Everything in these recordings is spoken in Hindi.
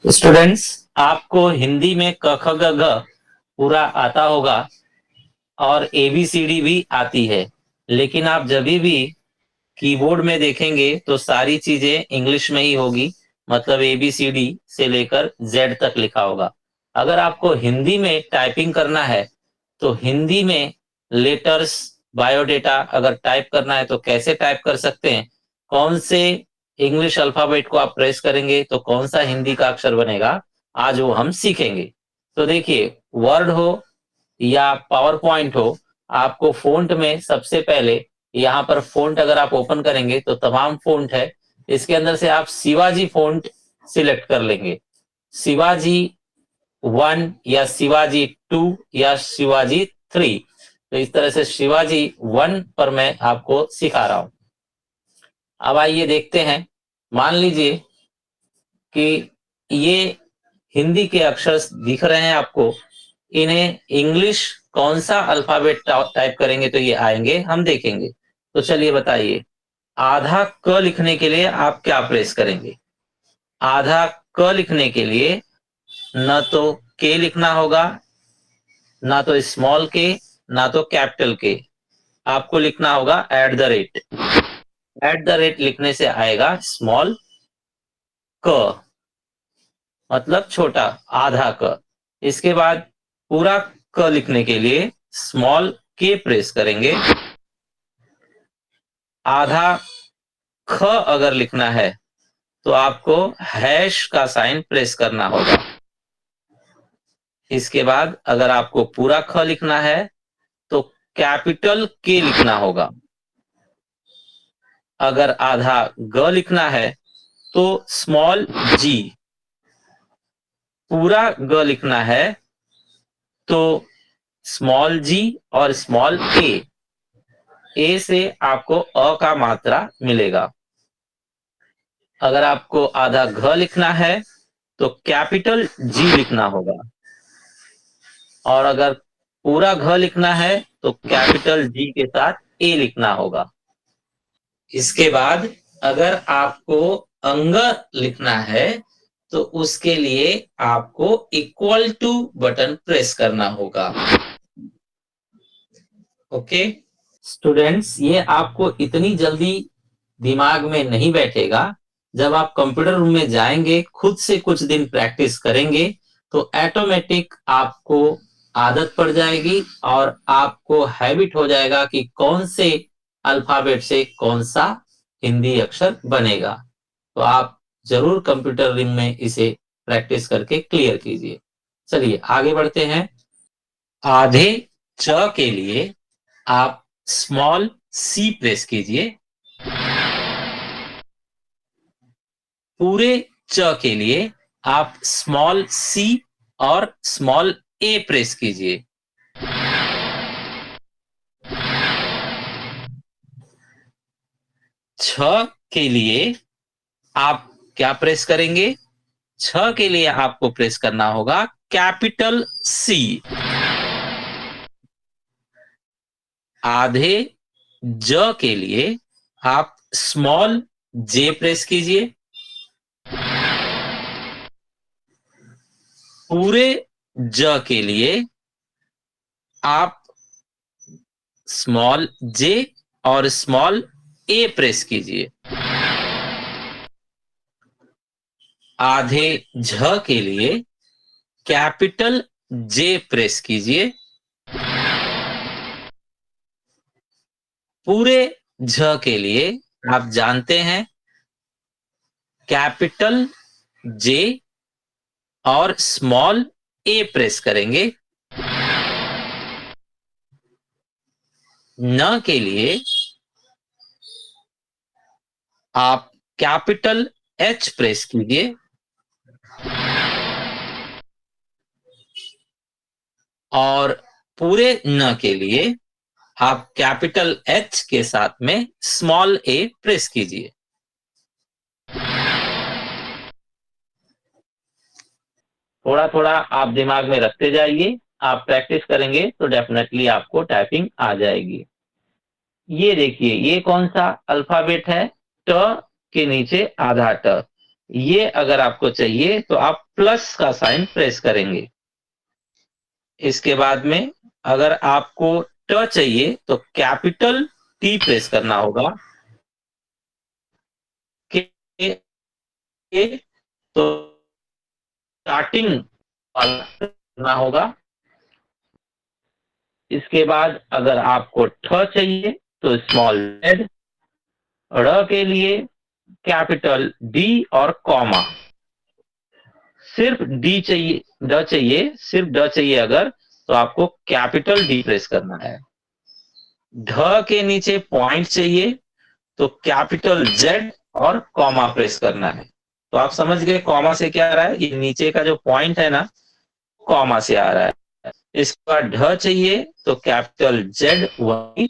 स्टूडेंट्स, आपको हिंदी में क ख ग घ पूरा आता होगा और ABCD भी आती है। लेकिन आप जब भी कीबोर्ड में देखेंगे तो सारी चीजें इंग्लिश में ही होगी। मतलब ABCD से लेकर Z तक लिखा होगा। अगर आपको हिंदी में टाइपिंग करना है तो हिंदी में लेटर्स बायोडेटा अगर टाइप करना है तो कैसे टाइप कर सकते हैं, कौन से इंग्लिश अल्फाबेट को आप प्रेस करेंगे तो कौन सा हिंदी का अक्षर बनेगा, आज वो हम सीखेंगे। तो देखिए, वर्ड हो या पावर पॉइंट हो, आपको फ़ॉन्ट में सबसे पहले यहाँ पर फ़ॉन्ट अगर आप ओपन करेंगे तो तमाम फ़ॉन्ट है। इसके अंदर से आप शिवाजी फ़ॉन्ट सिलेक्ट कर लेंगे। शिवाजी 1 या शिवाजी 2 या शिवाजी 3। तो इस तरह से शिवाजी 1 पर मैं आपको सिखा रहा हूं। अब आइए देखते हैं। मान लीजिए कि ये हिंदी के अक्षर दिख रहे हैं आपको। इन्हें इंग्लिश कौन सा अल्फाबेट टाइप करेंगे तो ये आएंगे, हम देखेंगे। तो चलिए बताइए, आधा क लिखने के लिए आप क्या प्रेस करेंगे? आधा क लिखने के लिए न तो के लिखना होगा, ना तो स्मॉल के, ना तो कैपिटल के। आपको लिखना होगा eight the rate. Eight the rate लिखने से आएगा स्मॉल क, मतलब छोटा, आधा क। इसके बाद पूरा क लिखने के लिए स्मॉल के प्रेस करेंगे। आधा ख अगर लिखना है तो आपको हैश का साइन प्रेस करना होगा। इसके बाद अगर आपको पूरा ख लिखना है तो कैपिटल के लिखना होगा। अगर आधा ग लिखना है तो स्मॉल जी। पूरा ग लिखना है तो स्मॉल जी और स्मॉल ए से आपको अ का मात्रा मिलेगा। अगर आपको आधा घ लिखना है तो कैपिटल जी लिखना होगा, और अगर पूरा घ लिखना है तो कैपिटल जी के साथ ए लिखना होगा। इसके बाद अगर आपको अंग लिखना है तो उसके लिए आपको इक्वल टू बटन प्रेस करना होगा। ओके स्टूडेंट्स, ये आपको इतनी जल्दी दिमाग में नहीं बैठेगा। जब आप कंप्यूटर रूम में जाएंगे, खुद से कुछ दिन प्रैक्टिस करेंगे तो ऑटोमेटिक आपको आदत पड़ जाएगी और आपको हैबिट हो जाएगा कि कौन से अल्फाबेट से कौन सा हिंदी अक्षर बनेगा। तो आप जरूर कंप्यूटर रूम में इसे प्रैक्टिस करके क्लियर कीजिए। चलिए आगे बढ़ते हैं। आधे च के लिए आप स्मॉल सी प्रेस कीजिए। पूरे च के लिए आप स्मॉल सी और स्मॉल ए प्रेस कीजिए। छ के लिए आप क्या प्रेस करेंगे? छ के लिए आपको प्रेस करना होगा कैपिटल सी। आधे ज के लिए आप स्मॉल जे प्रेस कीजिए। पूरे ज के लिए आप स्मॉल जे और स्मॉल ए प्रेस कीजिए। आधे झ के लिए कैपिटल जे प्रेस कीजिए। पूरे झ के लिए आप जानते हैं कैपिटल जे और स्मॉल ए प्रेस करेंगे। न के लिए आप कैपिटल एच प्रेस कीजिए। और पूरे न के लिए आप कैपिटल एच के साथ में स्मॉल ए प्रेस कीजिए। थोड़ा थोड़ा आप दिमाग में रखते जाइए। आप प्रैक्टिस करेंगे तो डेफिनेटली आपको टाइपिंग आ जाएगी। ये देखिए, ये कौन सा अल्फाबेट है? ट के नीचे आधा ट। ये अगर आपको चाहिए तो आप प्लस का साइन प्रेस करेंगे। इसके बाद में अगर आपको ट चाहिए तो कैपिटल टी प्रेस करना होगा। के, के तो स्टार्टिंग वाला करना होगा। इसके बाद अगर आपको ठ चाहिए तो स्मॉल जेड, ड़ के लिए कैपिटल डी और कॉमा। सिर्फ डी चाहिए, ड चाहिए, सिर्फ ड चाहिए अगर, तो आपको कैपिटल डी प्रेस करना है। ढ के नीचे पॉइंट चाहिए तो कैपिटल जेड और कॉमा प्रेस करना है। तो आप समझ गए कॉमा से क्या आ रहा है, ये नीचे का जो पॉइंट है ना, कॉमा से आ रहा है। इसके बाद ढ चाहिए तो कैपिटल जेड वही,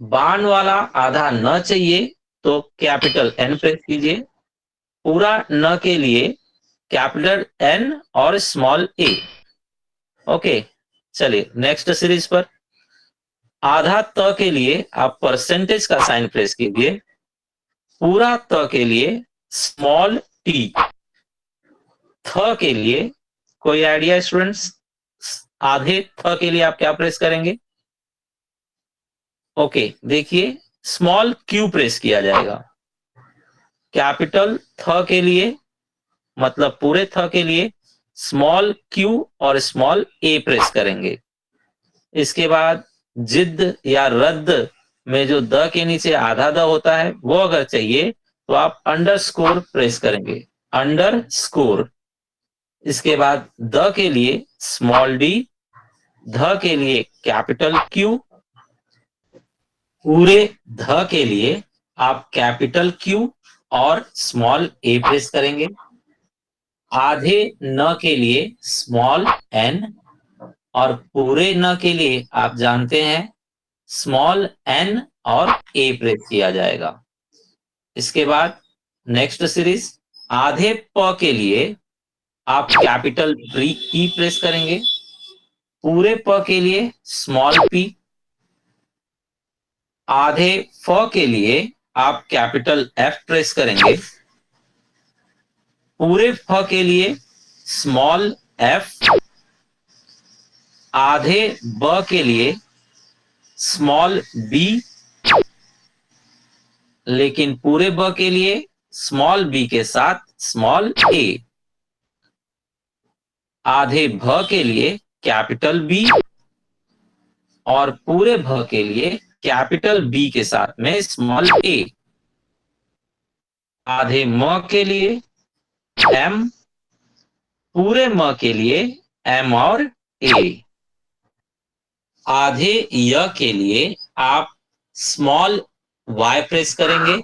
बाण वाला आधा न चाहिए तो कैपिटल एन प्रेस कीजिए। पूरा न के लिए कैपिटल एन और स्मॉल ए। ओके, चलिए नेक्स्ट सीरीज पर। आधा त के लिए आप परसेंटेज का साइन प्रेस कीजिए। पूरा त के लिए स्मॉल टी। थ के लिए कोई आइडिया स्टूडेंट्स? आधे थ के लिए आप क्या प्रेस करेंगे? ओके, देखिए स्मॉल क्यू प्रेस किया जाएगा। कैपिटल थ के लिए मतलब पूरे थ के लिए स्मॉल क्यू और स्मॉल ए प्रेस करेंगे। इसके बाद जिद या रद्द में जो द के नीचे आधा द होता है वो अगर चाहिए तो आप अंडर स्कोर प्रेस करेंगे, अंडर स्कोर। इसके बाद द के लिए स्मॉल डी, ध के लिए कैपिटल क्यू, पूरे ध के लिए आप कैपिटल क्यू और स्मॉल ए प्रेस करेंगे। आधे न के लिए स्मॉल एन और पूरे न के लिए आप जानते हैं स्मॉल एन और ए प्रेस किया जाएगा। इसके बाद नेक्स्ट सीरीज, आधे प के लिए आप कैपिटल ई प्रेस करेंगे। पूरे प के लिए स्मॉल पी। आधे फ के लिए आप कैपिटल एफ प्रेस करेंगे। पूरे फ के लिए स्मॉल एफ। आधे ब के लिए स्मॉल बी, लेकिन पूरे ब के लिए स्मॉल बी के साथ स्मॉल ए। आधे भ के लिए कैपिटल बी और पूरे भ के लिए कैपिटल बी के साथ में स्मॉल ए। आधे म के लिए एम, पूरे म के लिए एम और ए। आधे य के लिए आप स्मॉल वाई प्रेस करेंगे।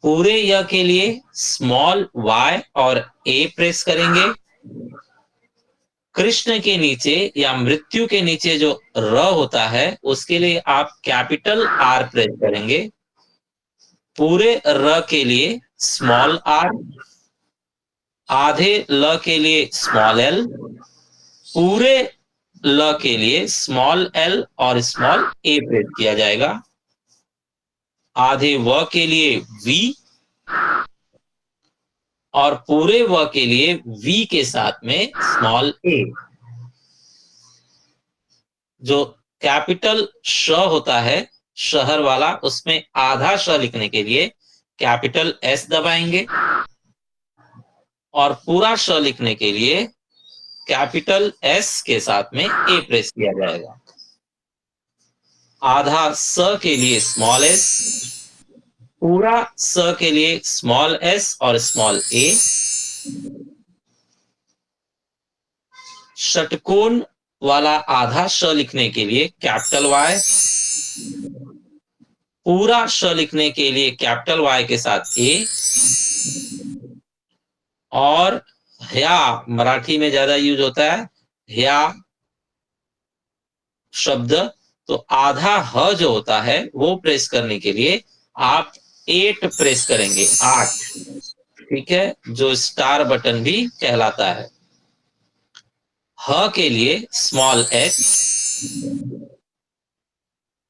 पूरे य के लिए स्मॉल वाई और ए प्रेस करेंगे। कृष्ण के नीचे या मृत्यु के नीचे जो र होता है उसके लिए आप कैपिटल आर प्रेस करेंगे। पूरे र के लिए स्मॉल आर, आधे ल के लिए स्मॉल एल, पूरे ल के लिए स्मॉल एल और स्मॉल ए प्रेस किया जाएगा। आधे व के लिए वी और पूरे व के लिए वी के साथ में स्मॉल ए। जो कैपिटल श होता है शहर वाला, उसमें आधा श लिखने के लिए कैपिटल एस दबाएंगे और पूरा श लिखने के लिए कैपिटल एस के साथ में ए प्रेस किया जाएगा। आधा स के लिए स्मॉल एस, पूरा स के लिए स्मॉल एस और स्मॉल ए। षटकोण वाला आधा श लिखने के लिए कैपिटल वाई, पूरा श लिखने के लिए कैपिटल वाई के साथ ए। और ह्या मराठी में ज्यादा यूज होता है, ह्या शब्द, तो आधा ह जो होता है वो प्रेस करने के लिए आप 8 प्रेस करेंगे, 8। ठीक है, जो स्टार बटन भी कहलाता है। ह के लिए स्मॉल एच,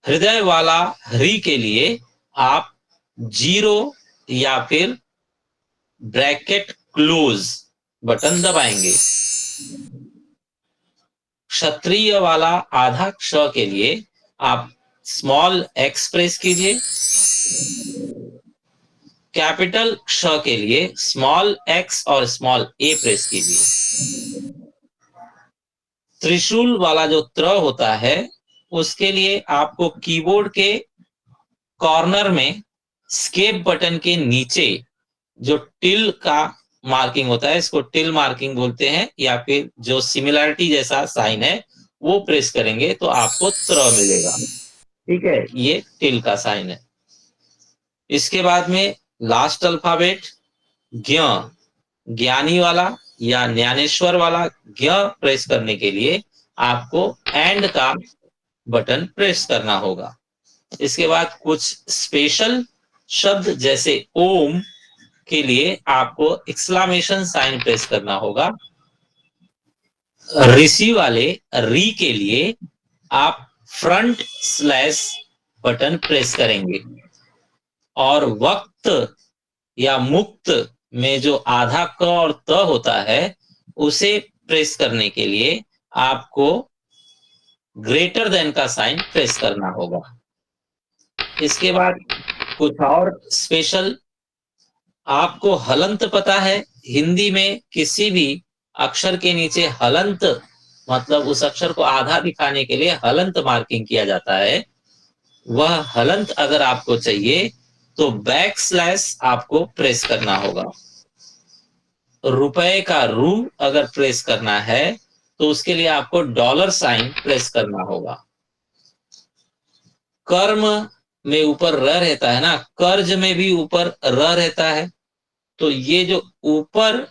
हृदय वाला हरी के लिए आप 0 या फिर ब्रैकेट क्लोज बटन दबाएंगे। क्षत्रिय वाला आधा क्ष के लिए आप स्मॉल एक्स प्रेस कीजिए। कैपिटल क्ष के लिए स्मॉल एक्स और स्मॉल ए प्रेस कीजिए। त्रिशूल वाला जो त्र होता है उसके लिए आपको कीबोर्ड के कॉर्नर में स्केप बटन के नीचे जो टिल का मार्किंग होता है, इसको टिल मार्किंग बोलते हैं, या फिर जो सिमिलैरिटी जैसा साइन है वो प्रेस करेंगे तो आपको त्र मिलेगा। ठीक है, ये टिल का साइन है। इसके बाद में लास्ट अल्फाबेट ज्ञ, ज्ञानी वाला या ज्ञानेश्वर वाला ज्ञ प्रेस करने के लिए आपको एंड का बटन प्रेस करना होगा। इसके बाद कुछ स्पेशल शब्द जैसे ओम के लिए आपको एक्सक्लामेशन साइन प्रेस करना होगा। ऋषि वाले री के लिए आप फ्रंट स्लैश बटन प्रेस करेंगे। और वक्त या मुक्त में जो आधा क और त होता है उसे प्रेस करने के लिए आपको ग्रेटर देन का साइन प्रेस करना होगा। इसके बाद कुछ और स्पेशल, आपको हलंत पता है, हिंदी में किसी भी अक्षर के नीचे हलंत मतलब उस अक्षर को आधा दिखाने के लिए हलंत मार्किंग किया जाता है। वह हलंत अगर आपको चाहिए तो बैक स्लैश आपको प्रेस करना होगा। रुपए का रू अगर प्रेस करना है तो उसके लिए आपको डॉलर साइन प्रेस करना होगा। कर्म में ऊपर र रहता है ना, कर्ज में भी ऊपर र रहता है, तो ये जो ऊपर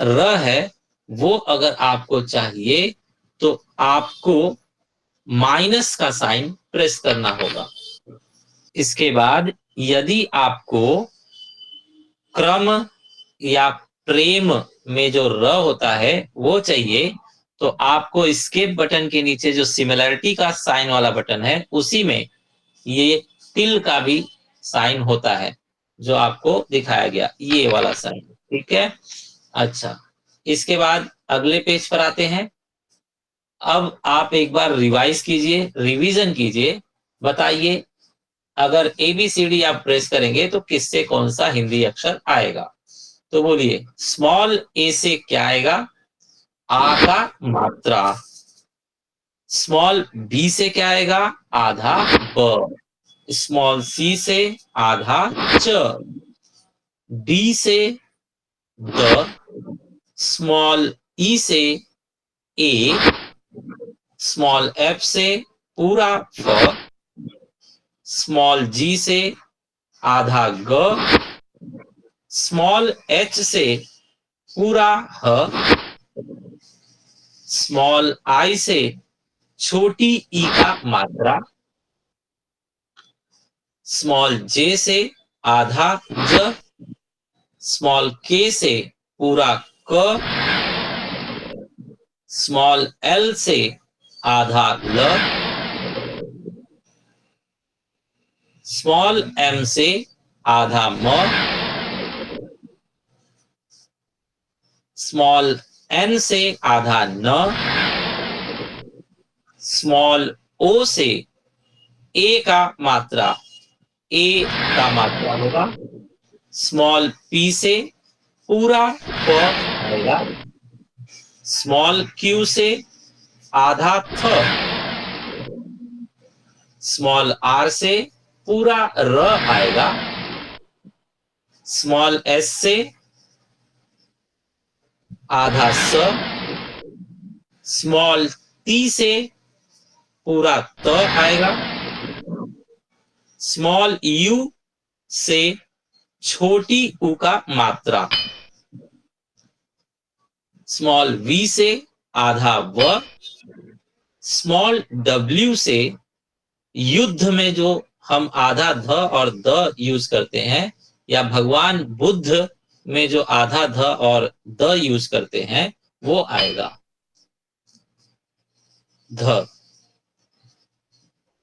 र है वो अगर आपको चाहिए तो आपको माइनस का साइन प्रेस करना होगा। इसके बाद यदि आपको क्रम या प्रेम में जो र होता है वो चाहिए तो आपको स्केप बटन के नीचे जो सिमिलैरिटी का साइन वाला बटन है उसी में ये टिल का भी साइन होता है जो आपको दिखाया गया, ये वाला साइन। ठीक है, अच्छा, इसके बाद अगले पेज पर आते हैं। अब आप एक बार रिवाइज कीजिए, रिवीजन कीजिए, बताइए अगर ABCD आप प्रेस करेंगे तो किससे कौन सा हिंदी अक्षर आएगा। तो बोलिए, स्मॉल ए से क्या आएगा? आ का मात्रा। स्मॉल बी से क्या आएगा? आधा ब। स्मॉल सी से आधा च। डी से द। स्मॉल ई से ए। स्मॉल एफ से पूरा फ। स्मॉल जी से आधा ग। स्मॉल एच से पूरा ह। स्मॉल आई से छोटी ई का मात्रा। स्मॉल जे से आधा ज। स्मॉल के से पूरा क। स्मॉल एल से आधा ल। स्मॉल एम से आधा म। स्मॉल एन से आधा न। स्मॉल ओ से ए का मात्रा, ए का मात्रा होगा। स्मॉल पी से पूरा प आएगा। स्मॉल क्यू से आधा थ। स्मॉल आर से पूरा र आएगा। स्मॉल एस से आधा स। स्मॉल टी से पूरा त आएगा। स्मॉल यू से छोटी ऊ का मात्रा। स्मॉल वी से आधा व। स्मॉल डब्ल्यू से युद्ध में जो हम आधा ध और द यूज करते हैं, या भगवान बुद्ध में जो आधा ध और द यूज करते हैं वो आएगा ध।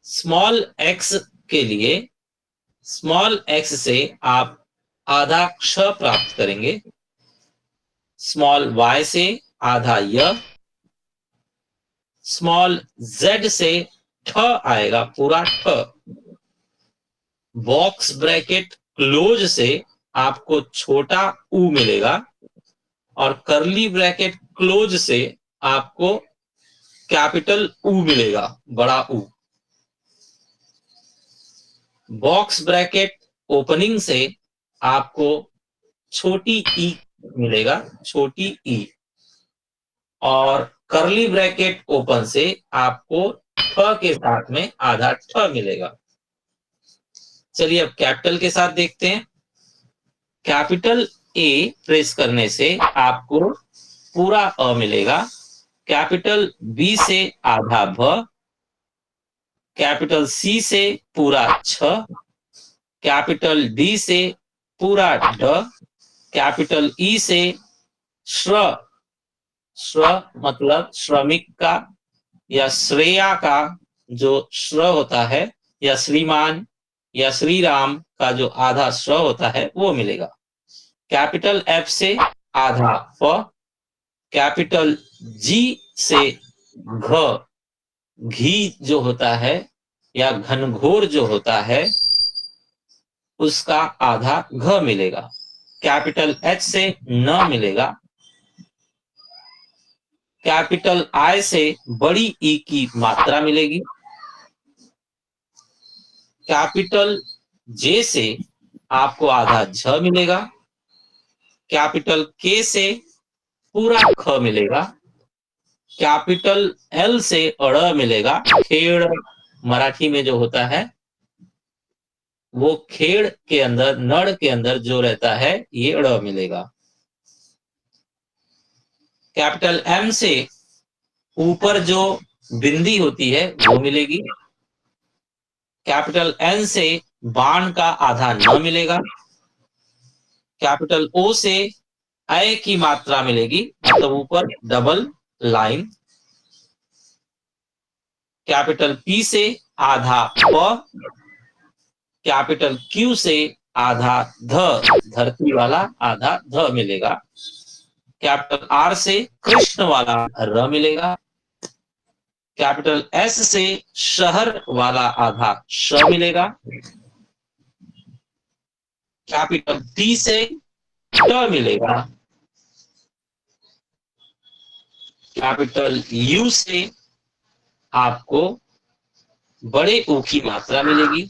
स्मॉल एक्स के लिए स्मॉल एक्स से आप आधा क्ष प्राप्त करेंगे, स्मॉल y से आधा य, स्मॉल z से ठ आएगा, पूरा ठ। बॉक्स ब्रैकेट क्लोज से आपको छोटा u मिलेगा और करली ब्रैकेट क्लोज से आपको कैपिटल U मिलेगा, बड़ा U। बॉक्स ब्रैकेट ओपनिंग से आपको छोटी ई मिलेगा, छोटी ई। और करली ब्रैकेट ओपन से आपको ठ के साथ में आधा ठ मिलेगा। चलिए अब कैपिटल के साथ देखते हैं। कैपिटल ए प्रेस करने से आपको पूरा अ मिलेगा, कैपिटल बी से आधा भ, कैपिटल सी से पूरा छ, कैपिटल डी से पूरा ड, कैपिटल ई से श्र, श्र मतलब श्रमिक का या श्रेया का जो श्र होता है, या श्रीमान या श्री राम का जो आधा श्र होता है वो मिलेगा। कैपिटल एफ से आधा फ, कैपिटल जी से घ, घी जो होता है या घनघोर जो होता है उसका आधा घ मिलेगा। कैपिटल एच से न मिलेगा। कैपिटल आई से बड़ी ई की मात्रा मिलेगी। कैपिटल जे से आपको आधा झ मिलेगा। कैपिटल के से पूरा ख मिलेगा। कैपिटल एल से अड़ मिलेगा। खेड़ मराठी में जो होता है वो खेड़ के अंदर, नड़ के अंदर जो रहता है ये अड़ मिलेगा। कैपिटल एम से ऊपर जो बिंदी होती है वो मिलेगी। कैपिटल एन से बाण का आधा न मिलेगा। कैपिटल ओ से अय की मात्रा मिलेगी, मतलब ऊपर डबल लाइन। कैपिटल पी से आधा प, कैपिटल क्यू से आधा ध, धरती वाला आधा ध मिलेगा। कैपिटल आर से कृष्ण वाला र मिलेगा। कैपिटल एस से शहर वाला आधा श मिलेगा। कैपिटल टी से ट मिलेगा। कैपिटल यू से आपको बड़े ऊ की मात्रा मिलेगी।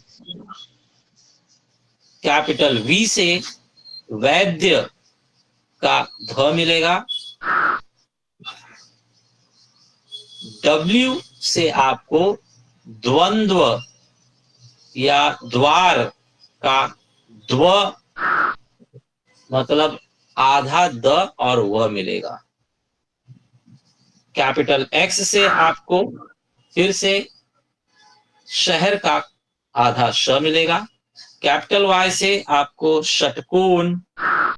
कैपिटल वी से वैद्य का ध मिलेगा। डब्ल्यू से आपको द्वंद्व या द्वार का द्व, मतलब आधा द और वह मिलेगा। कैपिटल एक्स से आपको फिर से शहर का आधा श मिलेगा। कैपिटल वाई से आपको षटकोण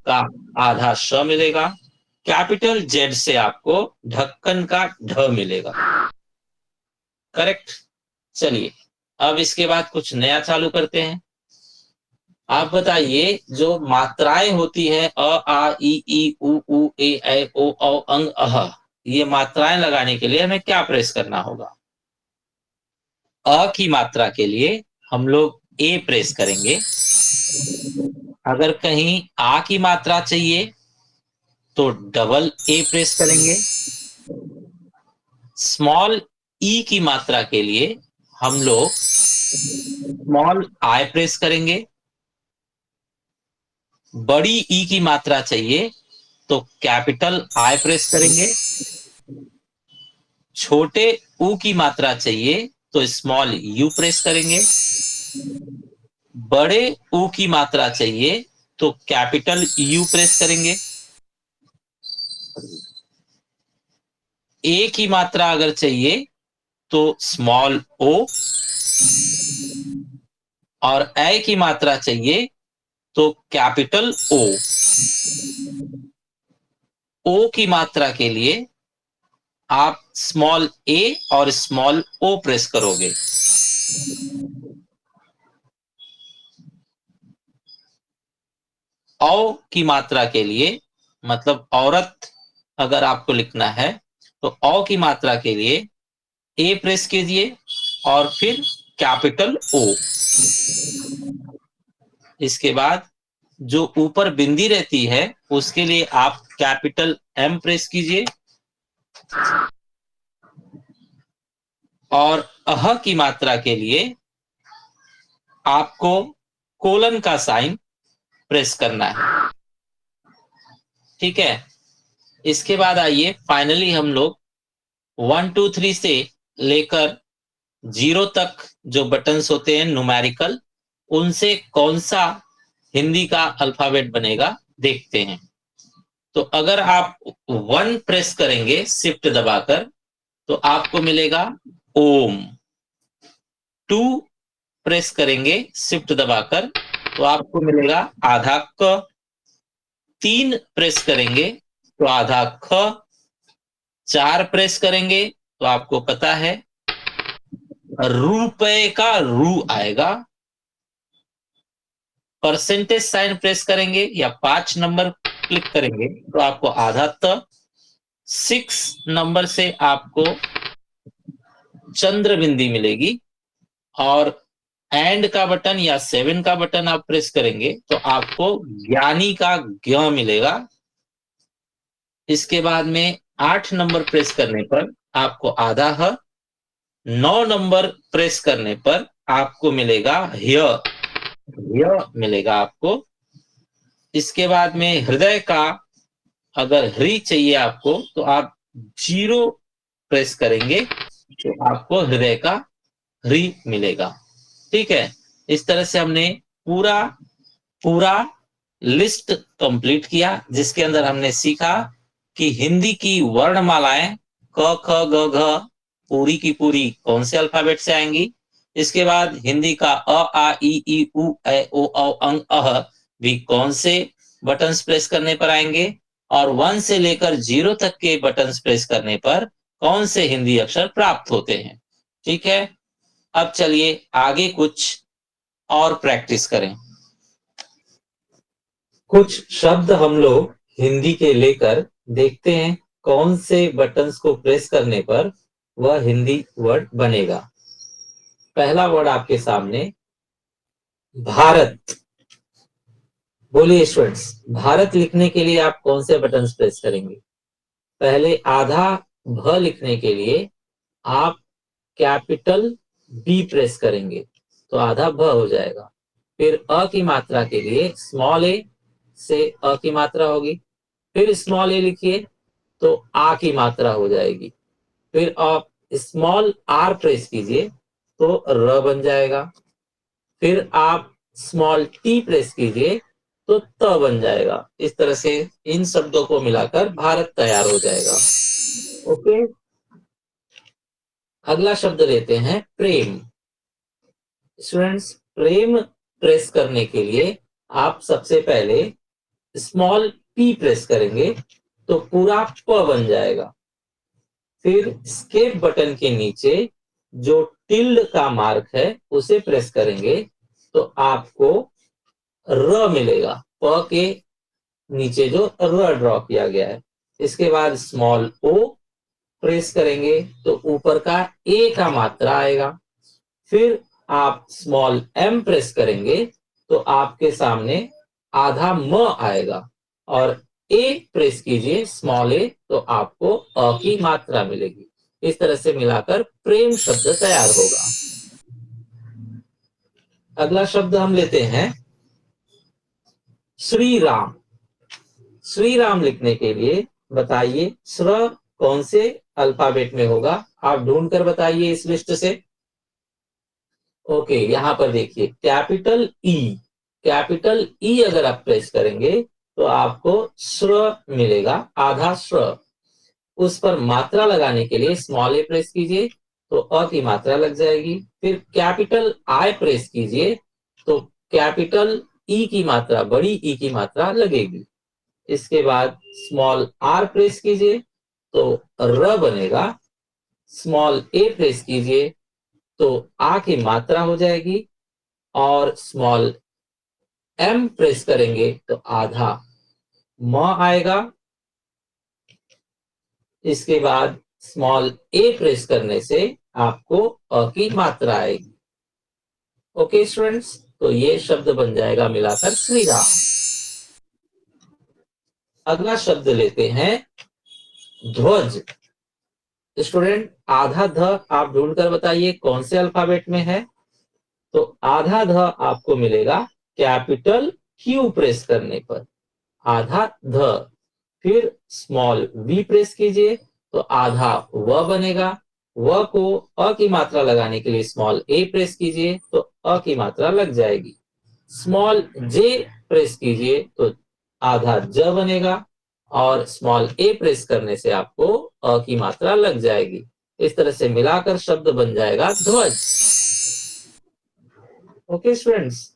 का आधा श मिलेगा। कैपिटल जेड से आपको ढक्कन का ढ मिलेगा। करेक्ट। चलिए अब इसके बाद कुछ नया चालू करते हैं। आप बताइए, जो मात्राएं होती है अ आ इ ई उ ऊ ए ऐ ओ औ अंग अह, ये मात्राएं लगाने के लिए हमें क्या प्रेस करना होगा? अ की मात्रा के लिए हम लोग ए प्रेस करेंगे। अगर कहीं आ की मात्रा चाहिए तो डबल ए प्रेस करेंगे। स्मॉल ई की मात्रा के लिए हम लोग स्मॉल आई प्रेस करेंगे। बड़ी ई की मात्रा चाहिए तो कैपिटल आई प्रेस करेंगे। छोटे ऊ की मात्रा चाहिए तो स्मॉल यू प्रेस करेंगे। बड़े ऊ की मात्रा चाहिए तो कैपिटल यू प्रेस करेंगे। ए की मात्रा अगर चाहिए तो स्मॉल ओ, और ए की मात्रा चाहिए तो कैपिटल ओ। ओ की मात्रा के लिए आप स्मॉल ए और स्मॉल ओ प्रेस करोगे। औ की मात्रा के लिए, मतलब औरत अगर आपको लिखना है तो औ की मात्रा के लिए ए प्रेस कीजिए और फिर कैपिटल ओ। इसके बाद जो ऊपर बिंदी रहती है उसके लिए आप कैपिटल एम प्रेस कीजिए और अह की मात्रा के लिए आपको कोलन का साइन प्रेस करना है। ठीक है, इसके बाद आइए फाइनली हम लोग 1 2 3 से लेकर 0 तक जो बटन्स होते हैं न्यूमेरिकल, उनसे कौन सा हिंदी का अल्फाबेट बनेगा देखते हैं। तो अगर आप 1 प्रेस करेंगे शिफ्ट दबाकर तो आपको मिलेगा ओम। 2 प्रेस करेंगे शिफ्ट दबाकर तो आपको मिलेगा आधा क। 3 प्रेस करेंगे तो आधा ख। 4 प्रेस करेंगे तो आपको पता है रुपए का रू आएगा। परसेंटेज साइन प्रेस करेंगे या 5 नंबर क्लिक करेंगे तो आपको आधा त। 6 नंबर से आपको चंद्र बिंदी मिलेगी और एंड का बटन या 7 का बटन आप प्रेस करेंगे तो आपको ज्ञानी का ज्ञ मिलेगा। इसके बाद में 8 नंबर प्रेस करने पर आपको आधा ह। 9 नंबर प्रेस करने पर आपको मिलेगा ह्य मिलेगा आपको। इसके बाद में हृदय का अगर हृ चाहिए आपको तो आप 0 प्रेस करेंगे तो आपको हृदय का हृ मिलेगा। ठीक है, इस तरह से हमने पूरा पूरा लिस्ट कंप्लीट किया जिसके अंदर हमने सीखा कि हिंदी की वर्णमालाएं क ख ग घ पूरी की पूरी कौन से अल्फाबेट से आएंगी। इसके बाद हिंदी का अ आ इ ई उ ए ओ औ अंग अह भी कौन से बटन्स प्रेस करने पर आएंगे और 1 से लेकर 0 तक के बटन्स प्रेस करने पर कौन से हिंदी अक्षर प्राप्त होते हैं। ठीक है, अब चलिए आगे कुछ और प्रैक्टिस करें। कुछ शब्द हम लोग हिंदी के लेकर देखते हैं कौन से बटन्स को प्रेस करने पर वह हिंदी वर्ड बनेगा। पहला वर्ड आपके सामने भारत। बोलिए स्टूडेंट्स, भारत लिखने के लिए आप कौन से बटन्स प्रेस करेंगे? पहले आधा भ लिखने के लिए आप कैपिटल बी प्रेस करेंगे तो आधा भ हो जाएगा। फिर अ की मात्रा के लिए स्मॉल ए से अ की मात्रा होगी। फिर स्मॉल ए लिखिए तो आ की मात्रा हो जाएगी। फिर आप स्मॉल आर प्रेस कीजिए तो र बन जाएगा। फिर आप स्मॉल टी प्रेस कीजिए तो त बन जाएगा। इस तरह से इन शब्दों को मिलाकर भारत तैयार हो जाएगा। ओके, अगला शब्द लेते हैं प्रेम। स्टूडेंट्स, प्रेम प्रेस करने के लिए आप सबसे पहले स्मॉल पी प्रेस करेंगे तो पूरा प बन जाएगा। फिर स्केप बटन के नीचे जो टिल्ड का मार्क है उसे प्रेस करेंगे तो आपको र मिलेगा। प के नीचे जो र ड्रॉ किया गया है। इसके बाद स्मॉल ओ प्रेस करेंगे तो ऊपर का ए का मात्रा आएगा। फिर आप स्मॉल एम प्रेस करेंगे तो आपके सामने आधा म आएगा और ए प्रेस कीजिए स्मॉल ए तो आपको अ की मात्रा मिलेगी। इस तरह से मिलाकर प्रेम शब्द तैयार होगा। अगला शब्द हम लेते हैं श्री राम। श्री राम लिखने के लिए बताइए श्र कौन से अल्फाबेट में होगा, आप ढूंढ कर बताइए इस लिस्ट से। ओके, यहां पर देखिए कैपिटल ई। कैपिटल ई अगर आप प्रेस करेंगे तो आपको श्र मिलेगा, आधा श्र। उस पर मात्रा लगाने के लिए स्मॉल ए प्रेस कीजिए तो अ की मात्रा लग जाएगी। फिर कैपिटल आई प्रेस कीजिए तो कैपिटल ई की मात्रा, बड़ी ई की मात्रा लगेगी। इसके बाद स्मॉल आर प्रेस कीजिए तो र बनेगा। स्मॉल ए प्रेस कीजिए तो आ की मात्रा हो जाएगी और स्मॉल एम प्रेस करेंगे तो आधा म आएगा। इसके बाद स्मॉल ए प्रेस करने से आपको अ की मात्रा आएगी। ओके स्टूडेंट्स, तो ये शब्द बन जाएगा मिलाकर श्री राम। अगला शब्द लेते हैं ध्वज। स्टूडेंट, आधा ध आप ढूंढ कर बताइए कौन से अल्फाबेट में है। तो आधा ध आपको मिलेगा कैपिटल क्यू प्रेस करने पर, आधा ध। फिर स्मॉल वी प्रेस कीजिए तो आधा व बनेगा। व को अ की मात्रा लगाने के लिए स्मॉल ए प्रेस कीजिए तो अ की मात्रा लग जाएगी। स्मॉल जे प्रेस कीजिए तो आधा ज बनेगा और स्मॉल ए प्रेस करने से आपको अ की मात्रा लग जाएगी। इस तरह से मिलाकर शब्द बन जाएगा ध्वज। ओके स्टूडेंट्स,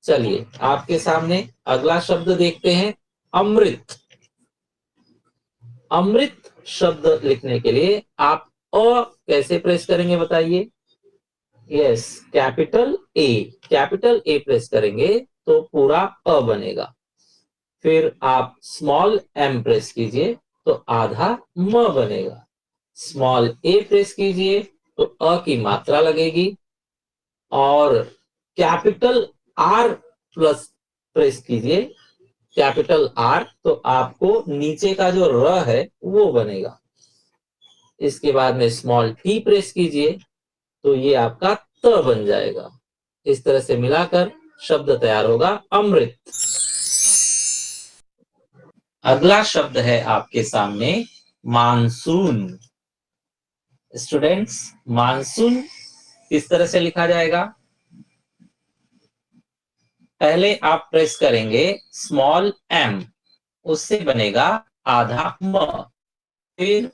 चलिए आपके सामने अगला शब्द देखते हैं अमृत। अमृत शब्द लिखने के लिए आप अ कैसे प्रेस करेंगे बताइए। यस, कैपिटल ए प्रेस करेंगे तो पूरा अ बनेगा। फिर आप स्मॉल एम प्रेस कीजिए तो आधा म बनेगा। स्मॉल ए प्रेस कीजिए तो अ की मात्रा लगेगी और कैपिटल आर प्लस प्रेस कीजिए, कैपिटल आर, तो आपको नीचे का जो र है वो बनेगा। इसके बाद में स्मॉल टी प्रेस कीजिए तो ये आपका त बन जाएगा। इस तरह से मिलाकर शब्द तैयार होगा अमृत। अगला शब्द है आपके सामने मानसून। स्टूडेंट्स, मानसून किस तरह से लिखा जाएगा। पहले आप प्रेस करेंगे स्मॉल एम, उससे बनेगा आधा म। फिर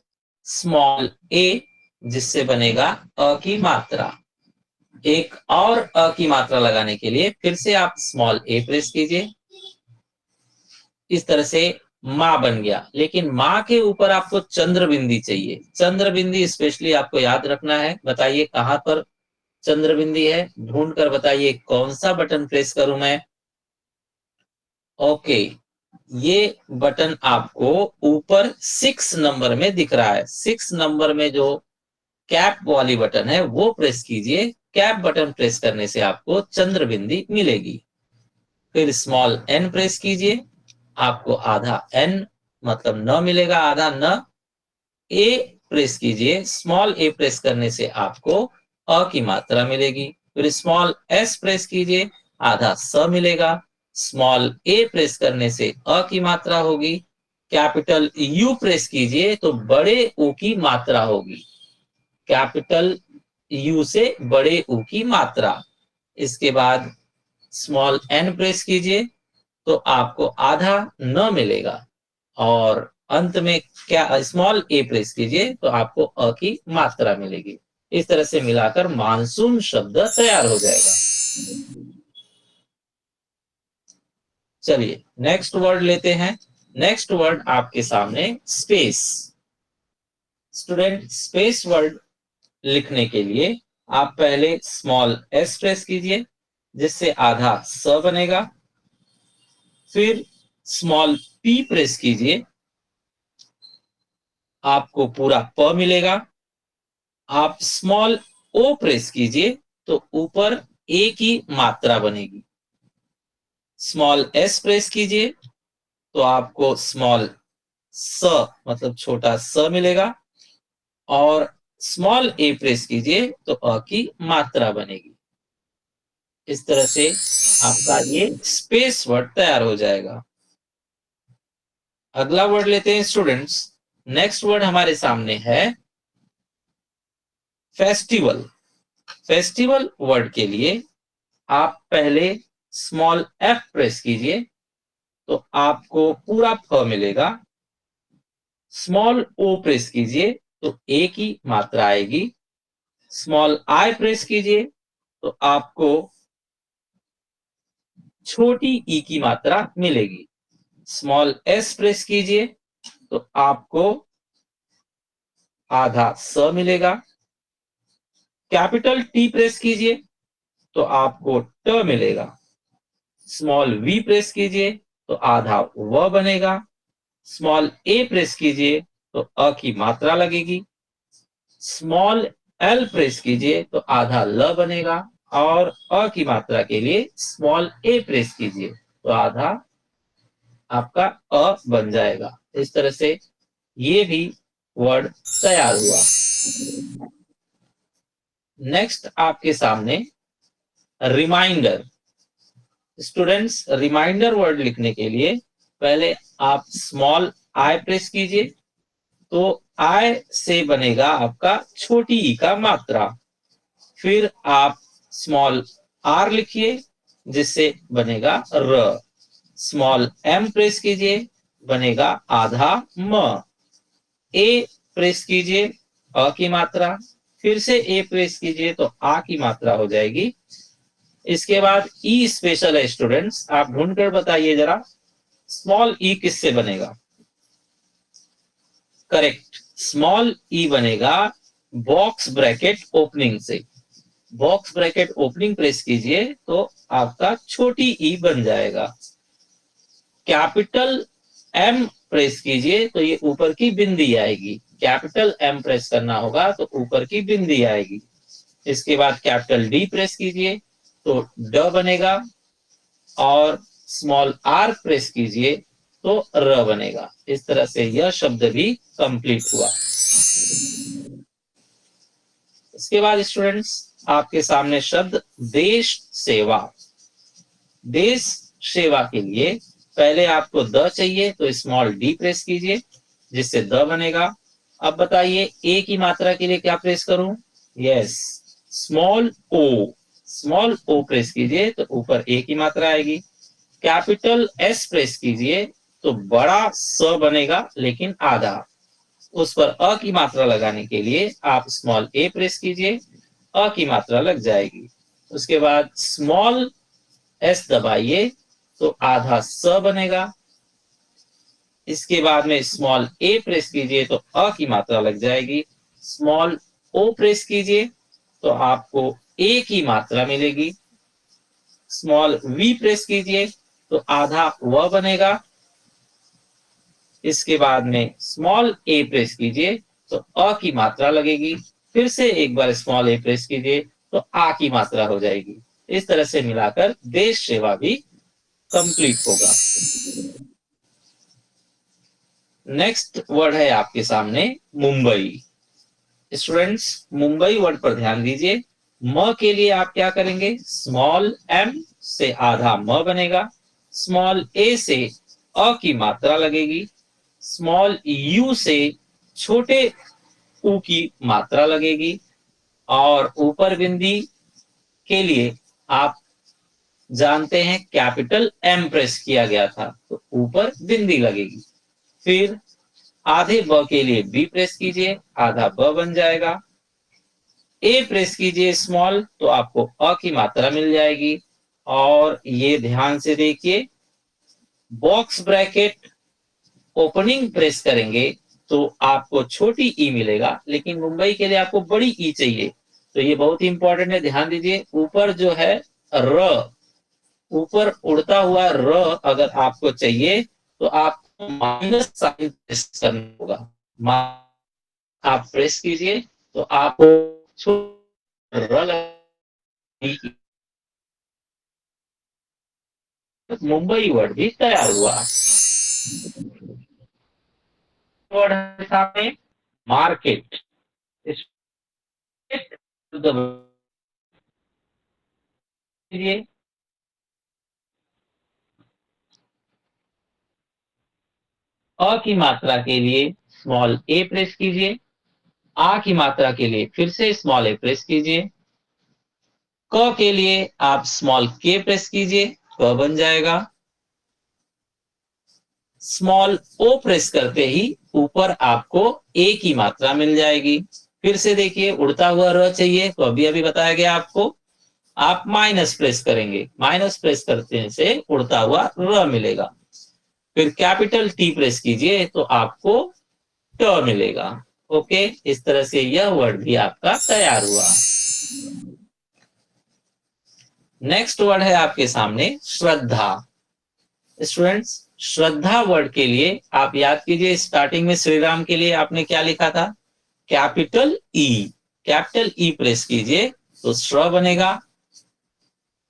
स्मॉल ए, जिससे बनेगा अ की मात्रा। एक और अ की मात्रा लगाने के लिए फिर से आप स्मॉल ए प्रेस कीजिए। इस तरह से माँ बन गया, लेकिन माँ के ऊपर आपको चंद्र बिंदी चाहिए। चंद्र बिंदी स्पेशली आपको याद रखना है। बताइए कहां पर चंद्र बिंदी है, ढूंढ कर बताइए कौन सा बटन प्रेस करूं मैं। ओके, ये बटन आपको ऊपर 6 नंबर में दिख रहा है। 6 नंबर में जो कैप वाली बटन है वो प्रेस कीजिए। कैप बटन प्रेस करने से आपको चंद्र बिंदी मिलेगी। फिर स्मॉल एन प्रेस कीजिए, आपको आधा एन मतलब न मिलेगा, आधा न। ए प्रेस कीजिए, स्मॉल ए प्रेस करने से आपको अ की मात्रा मिलेगी। फिर स्मॉल एस प्रेस कीजिए, आधा स मिलेगा। स्मॉल ए प्रेस करने से अ की मात्रा होगी। कैपिटल यू प्रेस कीजिए तो बड़े ऊ की मात्रा होगी। कैपिटल यू से बड़े ऊ की मात्रा। इसके बाद स्मॉल एन प्रेस कीजिए तो आपको आधा न मिलेगा और अंत में क्या स्मॉल ए प्रेस कीजिए तो आपको अ की मात्रा मिलेगी। इस तरह से मिलाकर मानसून शब्द तैयार हो जाएगा। चलिए नेक्स्ट वर्ड लेते हैं। नेक्स्ट वर्ड आपके सामने स्पेस। स्टूडेंट, स्पेस वर्ड लिखने के लिए आप पहले स्मॉल एस प्रेस कीजिए, जिससे आधा स बनेगा। फिर स्मॉल पी प्रेस कीजिए, आपको पूरा प मिलेगा। आप स्मॉल ओ प्रेस कीजिए तो ऊपर ए की मात्रा बनेगी। स्मॉल एस प्रेस कीजिए तो आपको स्मॉल स मतलब छोटा स मिलेगा और स्मॉल ए प्रेस कीजिए तो अ की मात्रा बनेगी। इस तरह से आपका ये स्पेस वर्ड तैयार हो जाएगा। अगला वर्ड लेते हैं स्टूडेंट्स। नेक्स्ट वर्ड हमारे सामने है फेस्टिवल। फेस्टिवल वर्ड के लिए आप पहले स्मॉल एफ प्रेस कीजिए तो आपको पूरा फ मिलेगा। स्मॉल ओ प्रेस कीजिए तो ए की मात्रा आएगी। स्मॉल आई प्रेस कीजिए तो आपको छोटी ई की मात्रा मिलेगी। स्मॉल एस प्रेस कीजिए तो आपको आधा स मिलेगा। कैपिटल टी प्रेस कीजिए तो आपको ट मिलेगा। स्मॉल वी प्रेस कीजिए तो आधा व बनेगा। स्मॉल ए प्रेस कीजिए तो अ की मात्रा लगेगी। स्मॉल एल प्रेस कीजिए तो आधा ल बनेगा। और अ की मात्रा के लिए स्मॉल ए प्रेस कीजिए तो आधा आपका अ बन जाएगा। इस तरह से ये भी वर्ड तैयार हुआ। नेक्स्ट आपके सामने रिमाइंडर। स्टूडेंट्स, रिमाइंडर वर्ड लिखने के लिए पहले आप स्मॉल आई प्रेस कीजिए तो आई से बनेगा आपका छोटी ई का मात्रा। फिर आप स्मॉल आर लिखिए जिससे बनेगा र। स्मॉल एम प्रेस कीजिए बनेगा आधा म। ए प्रेस कीजिए अ की मात्रा। फिर से ए प्रेस कीजिए तो आ की मात्रा हो जाएगी। इसके बाद ई स्पेशल है स्टूडेंट्स, आप ढूंढ कर बताइए जरा स्मॉल ई किससे बनेगा। करेक्ट, स्मॉल ई बनेगा बॉक्स ब्रैकेट ओपनिंग से। बॉक्स ब्रैकेट ओपनिंग प्रेस कीजिए तो आपका छोटी ई बन जाएगा। कैपिटल एम प्रेस कीजिए तो ये ऊपर की बिंदी आएगी। कैपिटल एम प्रेस करना होगा तो ऊपर की बिंदी आएगी। इसके बाद कैपिटल डी प्रेस कीजिए तो ड बनेगा। और स्मॉल आर प्रेस कीजिए तो र बनेगा। इस तरह से यह शब्द भी कंप्लीट हुआ। इसके बाद स्टूडेंट्स आपके सामने शब्द देश सेवा। देश सेवा के लिए पहले आपको द चाहिए तो स्मॉल डी प्रेस कीजिए जिससे द बनेगा। अब बताइए ए की मात्रा के लिए क्या प्रेस करूं। यस, स्मॉल ओ। स्मॉल ओ प्रेस कीजिए तो ऊपर ए की मात्रा आएगी। कैपिटल एस प्रेस कीजिए तो बड़ा स बनेगा लेकिन आधा। उस पर अ की मात्रा लगाने के लिए आप स्मॉल ए प्रेस कीजिए, अ की मात्रा लग जाएगी। उसके बाद स्मॉल एस दबाइए तो आधा स बनेगा। इसके बाद में स्मॉल ए प्रेस कीजिए तो अ की मात्रा लग जाएगी। स्मॉल ओ प्रेस कीजिए तो आपको ए की मात्रा मिलेगी। स्मॉल वी प्रेस कीजिए तो आधा व बनेगा। इसके बाद में स्मॉल ए प्रेस कीजिए तो अ की मात्रा लगेगी। फिर से एक बार स्मॉल ए प्रेस कीजिए तो आ की मात्रा हो जाएगी। इस तरह से मिलाकर देश सेवा भी कंप्लीट होगा। नेक्स्ट वर्ड है आपके सामने मुंबई। स्टूडेंट्स, मुंबई वर्ड पर ध्यान दीजिए। म के लिए आप क्या करेंगे, स्मॉल एम से आधा म बनेगा। स्मॉल ए से अ की मात्रा लगेगी। स्मॉल यू से छोटे ऊ की मात्रा लगेगी। और ऊपर बिंदी के लिए आप जानते हैं कैपिटल एम प्रेस किया गया था तो ऊपर बिंदी लगेगी। फिर आधे ब के लिए बी प्रेस कीजिए, आधा ब बन जाएगा। ए प्रेस कीजिए स्मॉल तो आपको अ की मात्रा मिल जाएगी। और ये ध्यान से देखिए, बॉक्स ब्रैकेट ओपनिंग प्रेस करेंगे तो आपको छोटी ई मिलेगा, लेकिन मुंबई के लिए आपको बड़ी ई चाहिए। तो ये बहुत ही इंपॉर्टेंट है, ध्यान दीजिए। ऊपर जो है र, ऊपर उड़ता हुआ र अगर आपको चाहिए तो आपको माइनस साइन प्रेस करना होगा। आप प्रेस कीजिए तो आपको र मुंबई वर्ड भी तैयार हुआ। वर्ड है सामने मार्केट। अ की मात्रा के लिए स्मॉल ए प्रेस कीजिए। आ की मात्रा के लिए फिर से स्मॉल ए प्रेस कीजिए। क के लिए आप स्मॉल के प्रेस कीजिए, क बन जाएगा। स्मॉल ओ प्रेस करते ही ऊपर आपको ए की मात्रा मिल जाएगी। फिर से देखिए, उड़ता हुआ र चाहिए तो अभी अभी बताया गया आपको, आप माइनस प्रेस करेंगे। माइनस प्रेस करते से उड़ता हुआ र मिलेगा। फिर कैपिटल टी प्रेस कीजिए तो आपको ट मिलेगा। ओके, इस तरह से यह वर्ड भी आपका तैयार हुआ। नेक्स्ट वर्ड है आपके सामने श्रद्धा। स्टूडेंट्स, श्रद्धा वर्ड के लिए आप याद कीजिए, स्टार्टिंग में श्री राम के लिए आपने क्या लिखा था? Capital E. Capital E press कीजिए तो श्र बनेगा।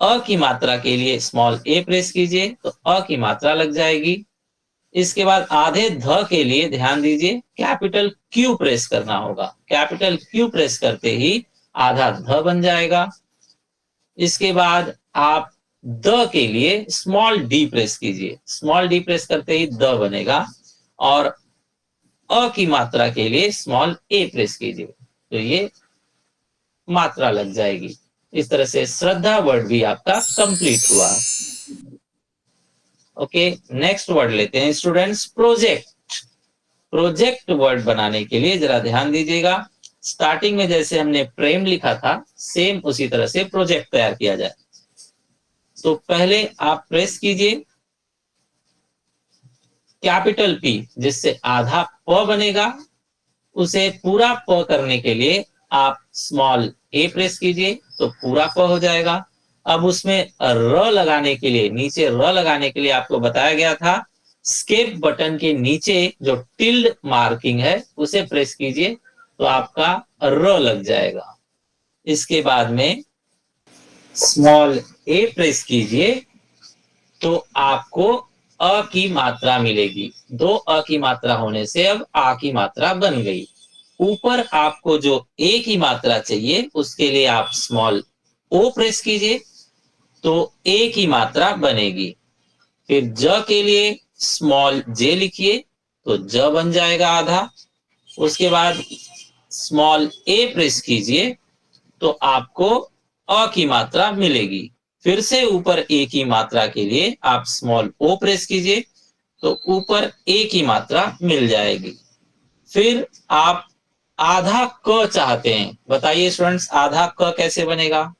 अ की मात्रा के लिए स्मॉल ए प्रेस कीजिए तो अ की मात्रा लग जाएगी। इसके बाद आधे ध के लिए ध्यान दीजिए, कैपिटल क्यू प्रेस करना होगा। कैपिटल क्यू प्रेस करते ही आधा ध बन जाएगा। इसके बाद आप द के लिए स्मॉल डी प्रेस कीजिए। स्मॉल डी प्रेस करते ही द बनेगा। और अ की मात्रा के लिए स्मॉल ए प्रेस कीजिए तो ये मात्रा लग जाएगी। इस तरह से श्रद्धा वर्ड भी आपका कंप्लीट हुआ। ओके, नेक्स्ट वर्ड लेते हैं स्टूडेंट्स, प्रोजेक्ट। प्रोजेक्ट वर्ड बनाने के लिए जरा ध्यान दीजिएगा, स्टार्टिंग में जैसे हमने प्रेम लिखा था सेम उसी तरह से प्रोजेक्ट तैयार किया जाए। तो पहले आप प्रेस कीजिए कैपिटल पी, जिससे आधा प बनेगा। उसे पूरा प करने के लिए आप स्मॉल ए प्रेस कीजिए तो पूरा प हो जाएगा। अब उसमें र लगाने के लिए, नीचे र लगाने के लिए आपको बताया गया था, स्केप बटन के नीचे जो टिल्ड मार्किंग है उसे प्रेस कीजिए तो आपका र लग जाएगा। इसके बाद में स्मॉल ए प्रेस कीजिए तो आपको अ की मात्रा मिलेगी। दो अ की मात्रा होने से अब आ की मात्रा बन गई। ऊपर आपको जो ए की मात्रा चाहिए उसके लिए आप स्मॉल ओ प्रेस कीजिए तो ए की मात्रा बनेगी। फिर ज के लिए स्मॉल जे लिखिए तो ज बन जाएगा आधा। उसके बाद स्मॉल ए प्रेस कीजिए तो आपको अ की मात्रा मिलेगी। फिर से ऊपर ए की मात्रा के लिए आप स्मॉल ओ प्रेस कीजिए तो ऊपर ए की मात्रा मिल जाएगी। फिर आप आधा क चाहते हैं, बताइए स्टूडेंट्स आधा क कैसे बनेगा?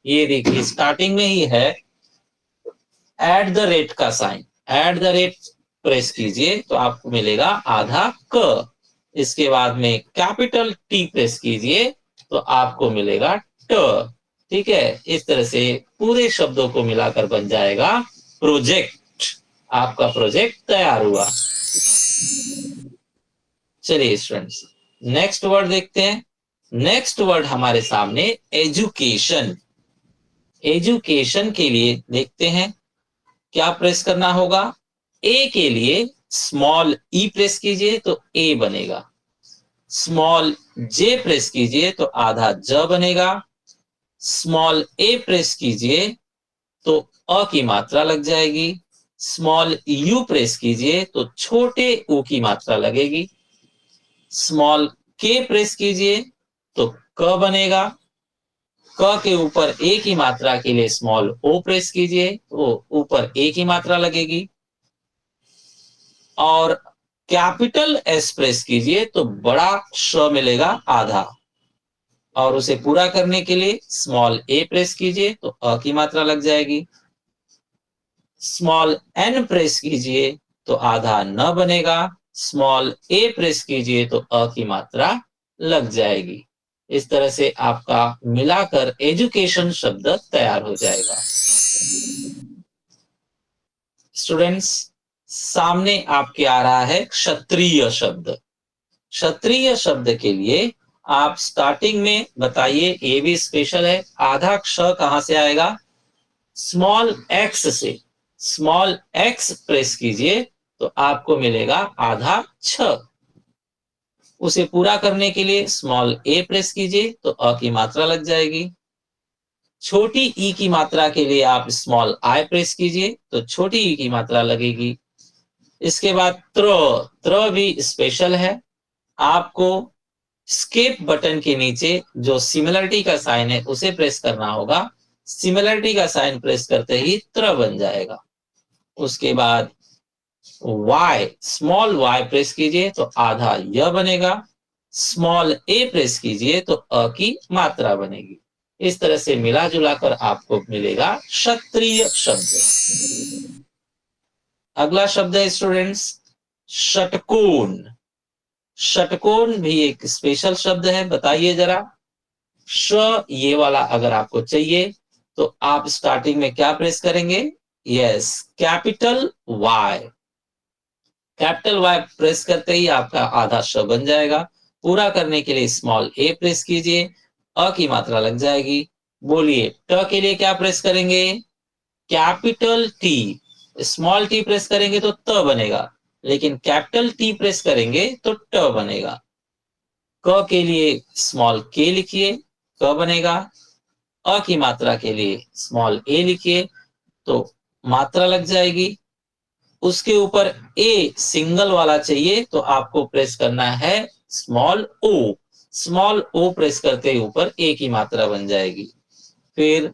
ये देखिए स्टार्टिंग में ही है एट द रेट का sign. At the rate press कीजिए तो आपको मिलेगा आधा क। इसके बाद में कैपिटल टी प्रेस कीजिए तो आपको मिलेगा ट। ठीक है, इस तरह से पूरे शब्दों को मिलाकर बन जाएगा प्रोजेक्ट। आपका प्रोजेक्ट तैयार हुआ। चलिए स्टूडेंट्स, नेक्स्ट वर्ड देखते हैं। नेक्स्ट वर्ड हमारे सामने एजुकेशन। एजुकेशन के लिए देखते हैं क्या प्रेस करना होगा। ए के लिए स्मॉल ई प्रेस कीजिए तो ए बनेगा। स्मॉल जे प्रेस कीजिए तो आधा ज बनेगा। स्मॉल ए प्रेस कीजिए तो अ की मात्रा लग जाएगी। स्मॉल यू प्रेस कीजिए तो छोटे ओ की मात्रा लगेगी। स्मॉल के प्रेस कीजिए तो क बनेगा। क के ऊपर ए की मात्रा के लिए स्मॉल ओ प्रेस कीजिए तो ऊपर ए की मात्रा लगेगी। और कैपिटल एस प्रेस कीजिए तो बड़ा श मिलेगा आधा। और उसे पूरा करने के लिए स्मॉल ए प्रेस कीजिए तो अ की मात्रा लग जाएगी। स्मॉल एन प्रेस कीजिए तो आधा न बनेगा। स्मॉल ए प्रेस कीजिए तो अ की मात्रा लग जाएगी। इस तरह से आपका मिलाकर एजुकेशन शब्द तैयार हो जाएगा। स्टूडेंट्स, सामने आपके आ रहा है क्षत्रिय शब्द। क्षत्रिय शब्द के लिए आप स्टार्टिंग में बताइए, ए भी स्पेशल है, आधा क्ष कहां से आएगा? स्मॉल एक्स से। स्मॉल एक्स प्रेस कीजिए तो आपको मिलेगा आधा छ। उसे पूरा करने के लिए स्मॉल ए प्रेस कीजिए तो अ की मात्रा लग जाएगी। छोटी ई की मात्रा के लिए आप स्मॉल आई प्रेस कीजिए तो छोटी ई की मात्रा लगेगी। इसके बाद त्र भी स्पेशल है। आपको स्केप बटन के नीचे जो सिमिलरिटी का साइन है उसे प्रेस करना होगा। सिमिलरिटी का साइन प्रेस करते ही त्र बन जाएगा। उसके बाद y, स्मॉल y प्रेस कीजिए तो आधा य बनेगा। स्मॉल a प्रेस कीजिए तो अ की मात्रा बनेगी। इस तरह से मिला जुला कर आपको मिलेगा क्षत्रिय शब्द। अगला शब्द है स्टूडेंट्स षटकोण। षटकोण भी एक स्पेशल शब्द है, बताइए जरा। श ये वाला अगर आपको चाहिए तो आप स्टार्टिंग में क्या प्रेस करेंगे? Yes, capital Y. Capital Y press करते ही आपका आधा श बन जाएगा। पूरा करने के लिए स्मॉल ए प्रेस कीजिए, अ की मात्रा लग जाएगी। बोलिए, ट के लिए क्या प्रेस करेंगे? Capital T. Small T press करेंगे तो त बनेगा, लेकिन कैपिटल टी प्रेस करेंगे तो ट बनेगा। क के लिए स्मॉल के लिखिए, क बनेगा। अ की मात्रा के लिए स्मॉल ए लिखिए, तो मात्रा लग जाएगी। उसके ऊपर ए सिंगल वाला चाहिए तो आपको प्रेस करना है स्मॉल ओ। स्मॉल ओ प्रेस करते ही ऊपर ए की मात्रा बन जाएगी। फिर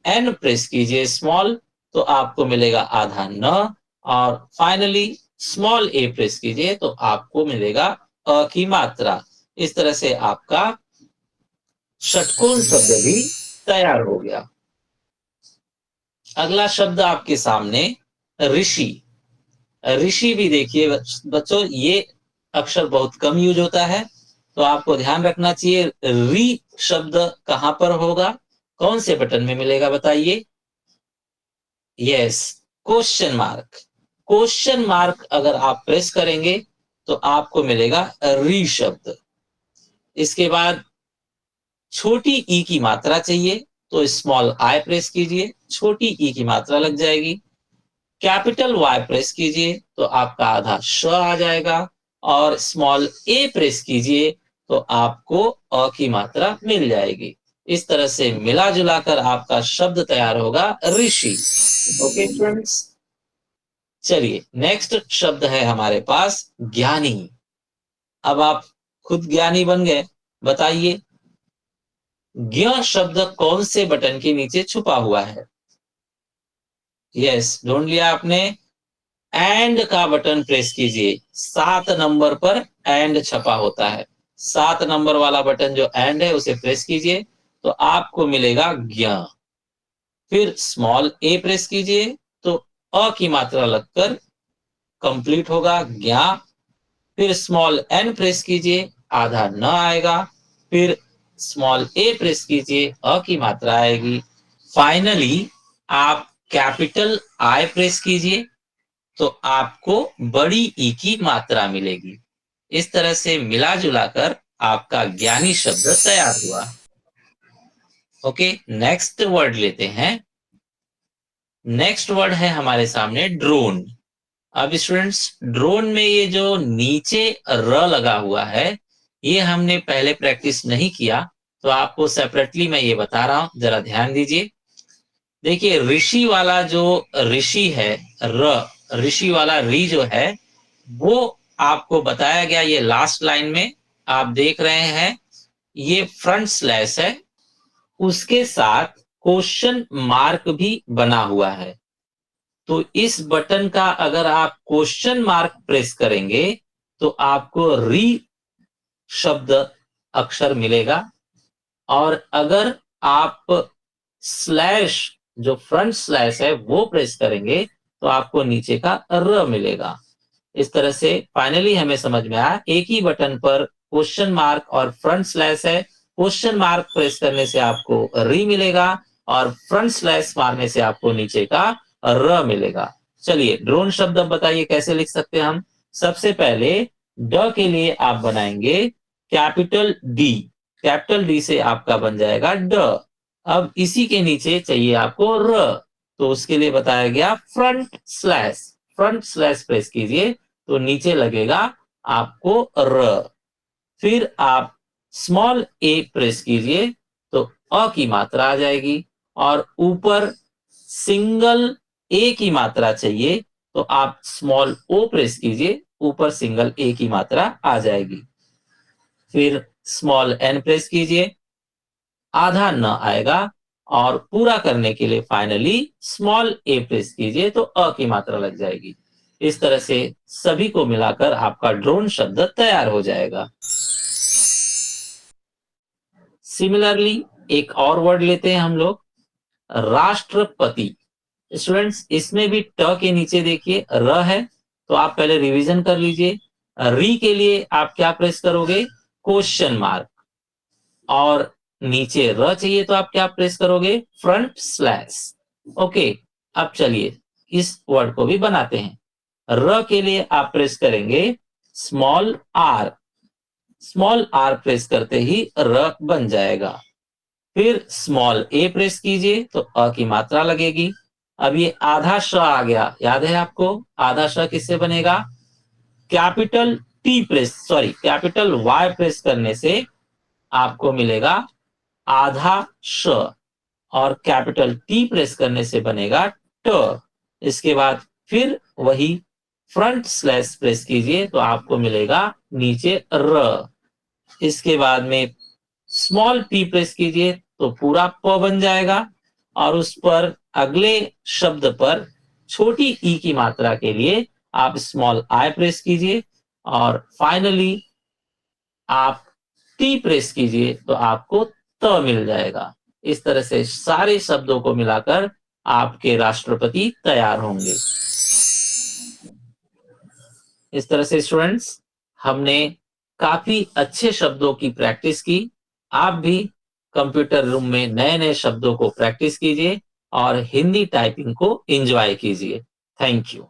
एन प्रेस कीजिए स्मॉल, तो आपको मिलेगा आधा न। और फाइनली स्मॉल ए प्रेस कीजिए तो आपको मिलेगा अ की मात्रा। इस तरह से आपका षटकोण शब्द भी तैयार हो गया। अगला शब्द आपके सामने ऋषि। ऋषि भी देखिए बच्चों, ये अक्षर बहुत कम यूज होता है, तो आपको ध्यान रखना चाहिए री शब्द कहां पर होगा, कौन से बटन में मिलेगा बताइए? Yes, question mark. Question mark अगर आप प्रेस करेंगे तो आपको मिलेगा री शब्द। इसके बाद छोटी ई की मात्रा चाहिए तो स्मॉल आई प्रेस कीजिए, छोटी ई की मात्रा लग जाएगी। कैपिटल वाई प्रेस कीजिए तो आपका आधा श आ जाएगा, और स्मॉल ए प्रेस कीजिए तो आपको अ की मात्रा मिल जाएगी। इस तरह से मिला जुलाकर आपका शब्द तैयार होगा ऋषि। ओके फ्रेंड्स, चलिए नेक्स्ट शब्द है हमारे पास ज्ञानी। अब आप खुद ज्ञानी बन गए, बताइए ज्ञ शब्द कौन से बटन के नीचे छुपा हुआ है? यस, ढूंढ लिया आपने। एंड का बटन प्रेस कीजिए, 7 नंबर पर एंड छपा होता है। 7 नंबर वाला बटन जो एंड है उसे प्रेस कीजिए तो आपको मिलेगा ज्ञ। फिर स्मॉल ए प्रेस कीजिए तो अ की मात्रा लगकर कंप्लीट होगा ज्ञा। फिर स्मॉल एन प्रेस कीजिए, आधा न आएगा। फिर स्मॉल ए प्रेस कीजिए, अ की मात्रा आएगी। फाइनली आप कैपिटल आई प्रेस कीजिए तो आपको बड़ी ई की मात्रा मिलेगी। इस तरह से मिला जुलाकर आपका ज्ञानी शब्द तैयार हुआ। ओके, नेक्स्ट वर्ड लेते हैं। नेक्स्ट वर्ड है हमारे सामने ड्रोन। अब स्टूडेंट्स, ड्रोन में ये जो नीचे र लगा हुआ है, ये हमने पहले प्रैक्टिस नहीं किया, तो आपको सेपरेटली मैं ये बता रहा हूं, जरा ध्यान दीजिए। देखिए ऋषि वाला जो ऋषि है, र ऋषि वाला री जो है, वो आपको बताया गया ये लास्ट लाइन में। आप देख रहे हैं ये फ्रंट स्लैश है, उसके साथ क्वेश्चन मार्क भी बना हुआ है। तो इस बटन का अगर आप क्वेश्चन मार्क प्रेस करेंगे तो आपको री शब्द अक्षर मिलेगा, और अगर आप स्लैश जो फ्रंट स्लैश है वो प्रेस करेंगे तो आपको नीचे का र मिलेगा। इस तरह से फाइनली हमें समझ में आया, एक ही बटन पर क्वेश्चन मार्क और फ्रंट स्लैश है। क्वेश्चन मार्क प्रेस करने से आपको री मिलेगा, और फ्रंट स्लैश मारने से आपको नीचे का र मिलेगा। चलिए ड्रोन शब्द अब बताइए कैसे लिख सकते हैं हम। सबसे पहले ड के लिए आप बनाएंगे कैपिटल डी। कैपिटल डी से आपका बन जाएगा ड। अब इसी के नीचे चाहिए आपको र, तो उसके लिए बताया गया front slash. Front slash press कीजिए तो नीचे लगेगा आपको र। फिर आप स्मॉल ए प्रेस कीजिए तो अ की मात्रा आ जाएगी, और ऊपर सिंगल ए की मात्रा चाहिए तो आप स्मॉल ओ प्रेस कीजिए, ऊपर सिंगल ए की मात्रा आ जाएगी। फिर स्मॉल एन प्रेस कीजिए, आधा न आएगा, और पूरा करने के लिए फाइनली स्मॉल ए प्रेस कीजिए तो अ की मात्रा लग जाएगी। इस तरह से सभी को मिलाकर आपका ड्रोन शब्द तैयार हो जाएगा। सिमिलरली एक और वर्ड लेते हैं हम लोग, राष्ट्रपति। स्टूडेंट्स, इसमें भी ट के नीचे देखिए र है, तो आप पहले रिवीजन कर लीजिए। री के लिए आप क्या प्रेस करोगे? Question mark. और नीचे र चाहिए तो आप क्या प्रेस करोगे? Front slash. ओके, अब चलिए इस वर्ड को भी बनाते हैं। र के लिए आप प्रेस करेंगे small R. Small R press करते ही र बन जाएगा। फिर स्मॉल ए प्रेस कीजिए तो अ की मात्रा लगेगी। अब ये आधा श आ गया, याद है आपको? आधा श किससे बनेगा? Capital T press, sorry capital Y press करने से आपको मिलेगा आधा श, और कैपिटल टी प्रेस करने से बनेगा ट। इसके बाद फिर वही फ्रंट स्लैश प्रेस कीजिए तो आपको मिलेगा नीचे र। इसके बाद में स्मॉल पी प्रेस कीजिए तो पूरा प बन जाएगा, और उस पर अगले शब्द पर छोटी ई की मात्रा के लिए आप स्मॉल आई प्रेस कीजिए, और फाइनली आप टी प्रेस कीजिए तो आपको त मिल जाएगा। इस तरह से सारे शब्दों को मिलाकर आपके राष्ट्रपति तैयार होंगे। इस तरह से स्टूडेंट्स, हमने काफी अच्छे शब्दों की प्रैक्टिस की। आप भी कंप्यूटर रूम में नए नए शब्दों को प्रैक्टिस कीजिए और हिंदी टाइपिंग को एंजॉय कीजिए। Thank you.